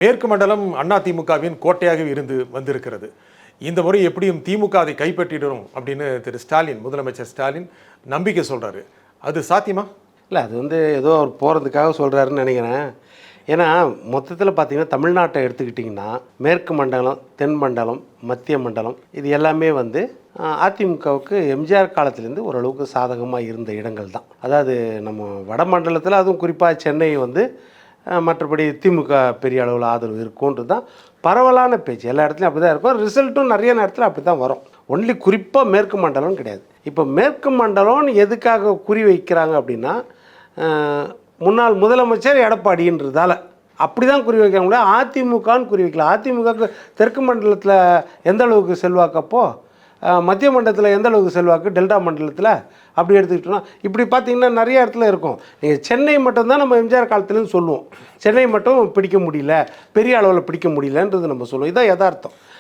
மேற்கு மண்டலம் அதிமுகவின் கோட்டையாக இருந்து வந்திருக்கிறது. இந்த முறை எப்படியும் திமுக அதை கைப்பற்றிடும் அப்படின்னு திரு ஸ்டாலின், முதலமைச்சர் ஸ்டாலின் நம்பிக்கை சொல்றாரு. அது சாத்தியமா? இல்லை, அது ஏதோ அவர் போகிறதுக்காக சொல்கிறாருன்னு நினைக்கிறேன். ஏன்னா மொத்தத்தில் பார்த்தீங்கன்னா தமிழ்நாட்டை எடுத்துக்கிட்டிங்கன்னா மேற்கு மண்டலம், தென் மண்டலம், மத்திய மண்டலம் இது எல்லாமே அதிமுகவுக்கு எம்ஜிஆர் காலத்துலேருந்து ஓரளவுக்கு சாதகமாக இருந்த இடங்கள் தான். அதாவது நம்ம வட மண்டலத்தில் அதுவும் குறிப்பாக சென்னை மற்றபடி திமுக பெரிய அளவில் ஆதரவு இருக்குன்றது தான் பரவலான பேச்சு. எல்லா இடத்துலையும் அப்படி தான் இருக்கும். ரிசல்ட்டும் நிறைய நேரத்தில் அப்படி தான் வரும். ஒன்லி குறிப்பாக மேற்கு மண்டலம் கிடையாது. இப்போ மேற்கு மண்டலம்னு எதுக்காக குறி வைக்கிறாங்க அப்படின்னா, முன்னாள் முதலமைச்சர் எடப்பாடின்றதால அப்படி தான் குறி வைக்கிறாங்க. அதிமுகன்னு குறி வைக்கல. அதிமுகவுக்கு தெற்கு மண்டலத்தில் எந்த அளவுக்கு செல்வாக்கப்போ, மத்திய மண்டலத்தில் எந்த அளவுக்கு செல்வாக்கு, டெல்டா மண்டலத்தில் அப்படி எடுத்துக்கிட்டோம்னா இப்படி பார்த்திங்கன்னா நிறைய இடத்துல இருக்கும். நீங்கள் சென்னை மட்டும்தான் நம்ம எம்ஜிஆர் காலத்துலேருந்து சொல்லுவோம். சென்னை மட்டும் பிடிக்க முடியல, பெரிய அளவில் பிடிக்க முடியலன்றது நம்ம சொல்லுவோம். இதான் யதார்த்தம்.